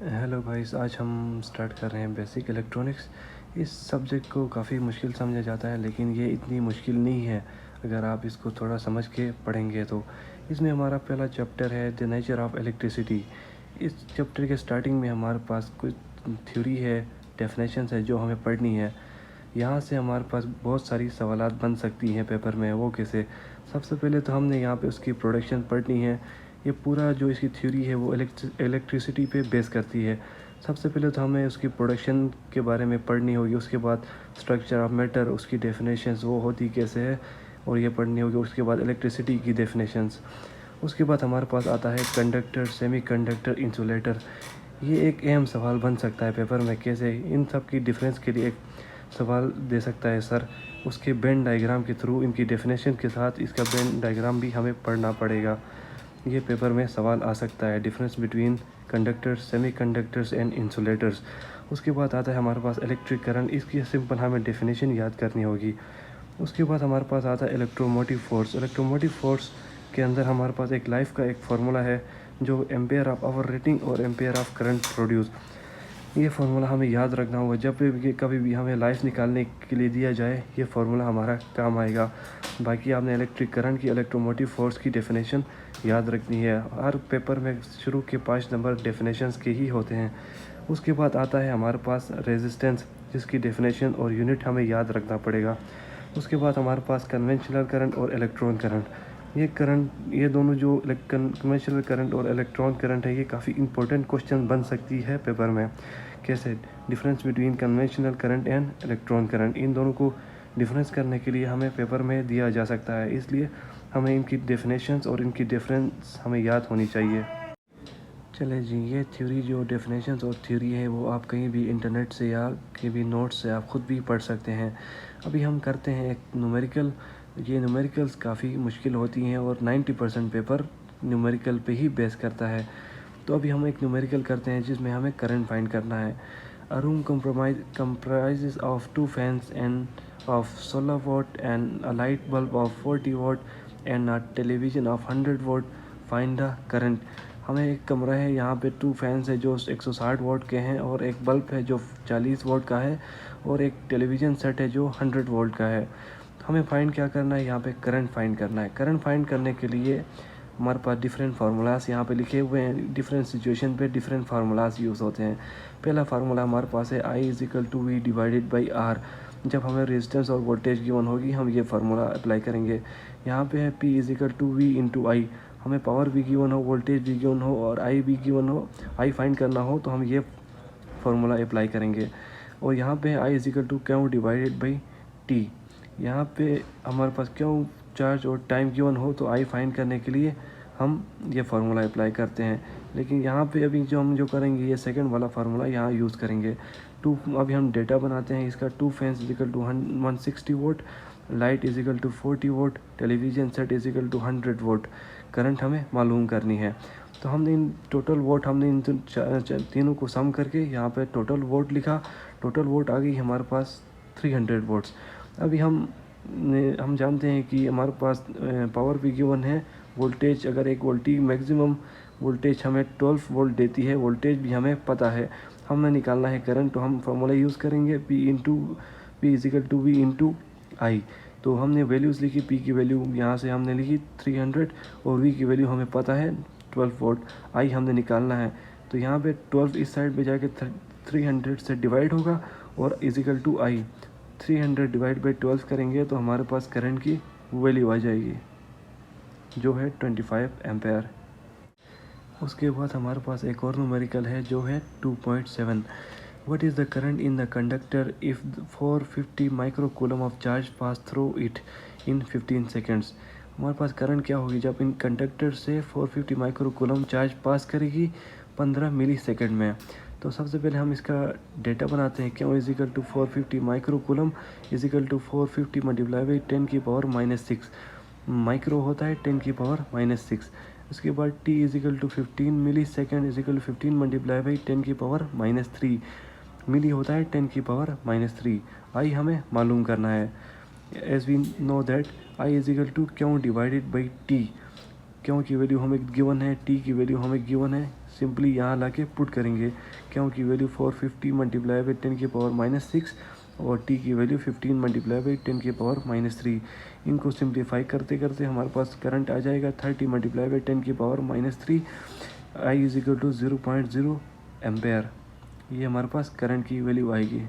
Hello guys, आज हम start कर रहे हैं बेसिक इलेक्ट्रॉनिक्स। इस सब्जेक्ट को काफ़ी मुश्किल समझा जाता है, लेकिन ये इतनी मुश्किल नहीं है अगर आप इसको थोड़ा समझ के पढ़ेंगे तो। इसमें हमारा पहला चैप्टर है द नेचर ऑफ इलेक्ट्रिसिटी। इस चैप्टर के स्टार्टिंग में हमारे पास कुछ थ्योरी है, डेफिनेशंस है जो हमें पढ़नी है। यहाँ से हमारे पास बहुत सारी सवालात बन सकती हैं पेपर में। वो कैसे? सबसे पहले तो हमने यहाँ पे उसकी प्रोडक्शन पढ़नी है। ये पूरा जो इसकी थ्योरी है वो इलेक्ट्रिसिटी पे बेस करती है। सबसे पहले तो हमें उसकी प्रोडक्शन के बारे में पढ़नी होगी। उसके बाद स्ट्रक्चर ऑफ मैटर, उसकी डेफिनेशंस वो होती कैसे है, और ये पढ़नी होगी। उसके बाद इलेक्ट्रिसिटी की डेफिनेशंस। उसके बाद हमारे पास आता है कंडक्टर, सेमीकंडक्टर, इंसुलेटर। ये एक अहम सवाल बन सकता है पेपर में, कैसे इन सब की डिफरेंस के लिए एक सवाल दे सकता है सर। उसके बेन डायग्राम के थ्रू इनकी डेफिनेशन के साथ इसका बेन डायग्राम भी हमें पढ़ना पड़ेगा। ये पेपर में सवाल आ सकता है, difference between conductors, semiconductors and insulators. उसके बाद आता है हमारे पास इलेक्ट्रिक करंट। इसकी सिंपल हमें डेफिनेशन याद करनी होगी। उसके बाद हमारे पास आता है इलेक्ट्रोमोटिव फोर्स। इलेक्ट्रोमोटिव फोर्स के अंदर हमारे पास एक लाइफ का एक फार्मूला है जो एम्पेयर ऑफ आवर रेटिंग और एम्पेयर ऑफ करंट प्रोड्यूस। ये फार्मूला हमें याद रखना होगा। जब भी कभी भी हमें लाइफ निकालने के लिए दिया जाए, ये फार्मूला हमारा काम आएगा। बाकी आपने इलेक्ट्रिक करंट की, इलेक्ट्रोमोटिव फोर्स की डेफिनेशन याद रखनी है। हर पेपर में शुरू के 5 नंबर डेफिनेशंस के ही होते हैं। उसके बाद आता है हमारे पास रेजिस्टेंस, जिसकी डेफिनेशन और यूनिट हमें याद रखना पड़ेगा। उसके बाद हमारे पास कन्वेंशनल करंट और इलेक्ट्रॉन करंट। ये दोनों जो कन्वेंशनल करंट और इलेक्ट्रॉन करंट है, ये काफ़ी इंपॉर्टेंट क्वेश्चन बन सकती है पेपर में। कैसे? Difference between conventional current and electron current, इन दोनों को डिफरेंस करने के लिए हमें पेपर में दिया जा सकता है। इसलिए हमें इनकी डेफिनेशंस और इनकी डिफरेंस हमें याद होनी चाहिए। चले जी, ये थ्योरी जो डेफिनेशंस और थ्योरी है वो आप कहीं भी इंटरनेट से या कहीं भी नोट्स से आप ख़ुद भी पढ़ सकते हैं। अभी हम करते हैं एक न्यूमेरिकल। ये न्यूमेरिकल्स काफ़ी मुश्किल होती हैं और 90% पेपर न्यूमेरिकल पे ही बेस करता है। तो अभी हम एक न्यूमेरिकल करते हैं जिसमें हमें करंट फाइंड करना है। अ room comprises of 2 fans and of 16 watt and a light bulb of 40 watt and a television of 100 watt. Find the current. हमें एक कमरा है, यहाँ पे 2 फैंस है जो 160 वोल्ट के हैं, और एक बल्ब है जो 40 वोल्ट का है, और एक टेलीविज़न सेट है जो 100 वोल्ट का है। हमें फाइंड क्या करना है? यहाँ पे करंट फाइंड करना है। करंट फाइंड करने के लिए हमारे पास डिफरेंट फार्मूलाज यहाँ पे लिखे हुए हैं। डिफरेंट सिचुएशन पे डिफरेंट फार्मूलाज यूज़ होते हैं। पहला फार्मूला हमारे पास है I=V डिवाइडेड बाई R। जब हमें रेजिस्टेंस और वोल्टेज गिवन होगी, हम ये फार्मूला अप्लाई करेंगे। यहाँ पे है P=V इंटू आई। हमें पावर भी गिवन हो, वोल्टेज भी गिवन हो और आई भी गिवन हो, आई फाइंड करना हो, तो हम ये फार्मूला अप्लाई करेंगे। और यहाँ पे I=Q डिवाइडेड बाई T। यहाँ पे हमारे पास क्यों चार्ज और टाइम गिवन हो, तो आई फाइंड करने के लिए हम ये फार्मूला अप्लाई करते हैं। लेकिन यहाँ पे अभी जो करेंगे, ये सेकंड वाला फार्मूला यहाँ यूज़ करेंगे। अभी हम डेटा बनाते हैं इसका। 2 fans =160 vote, light =40 vote, television set =100 vote. Current हमें मालूम करनी है। तो हमने इन टोटल वोट, हमने इन तीनों को सम करके यहाँ पे टोटल वोट लिखा। टोटल वोट आ गई हमारे पास 300 वोट्स। अभी हम जानते हैं कि हमारे पास पावर भी गिवन है। वोल्टेज, अगर एक वोल्टेज मैक्सिमम वोल्टेज हमें 12 वोल्ट देती है, वोल्टेज भी हमें पता है। हमें निकालना है करंट, तो हम फार्मूला यूज़ करेंगे P=V इंटू आई। तो हमने वैल्यूज़ लिखी। P की वैल्यू यहाँ से हमने लिखी 300 और V की वैल्यू हमें पता है 12 वोल्ट। आई हमने निकालना है, तो यहाँ पे 12 इस साइड पे जाके 300 से डिवाइड होगा और = आई। 300 डिवाइड बाई 12 करेंगे तो हमारे पास करंट की वैल्यू आ जाएगी जो है 25 एम्पेयर। उसके बाद हमारे पास एक और न्यूमेरिकल है जो है 2.7। What is the current in the conductor if 450 microcoulomb of charge pass through it in 15 seconds? हमारे पास करंट क्या होगी जब इन कंडक्टर से 450 माइक्रोकूलम चार्ज पास करेगी 15 मिली सेकेंड में। तो सबसे पहले हम इसका डेटा बनाते हैं। Q = 450 microcoulomb = 450 multiply by 10⁻⁻6। Micro होता है 10⁻⁻6। उसके बाद T = 15 millisecond = 15 multiply by 10⁻3। Milli होता है 10⁻3। आई हमें मालूम करना है। As we know that I = Q divided by T। क्यों की वैल्यू हमें गिवन है, T की वैल्यू हमें गिवन है सिंपली यहाँ ला के पुट करेंगे। क्यों की वैल्यू 450 मल्टीप्लाई बाई 10⁻⁻6 और t की वैल्यू 15 मल्टीप्लाई बाई 10⁻⁻3। इनको सिंप्लीफाई करते करते हमारे पास करंट आ जाएगा 30 मल्टीप्लाई बाई 10⁻⁻3 I = 0.0 एम्पेयर। ये हमारे पास करंट की वैल्यू आएगी।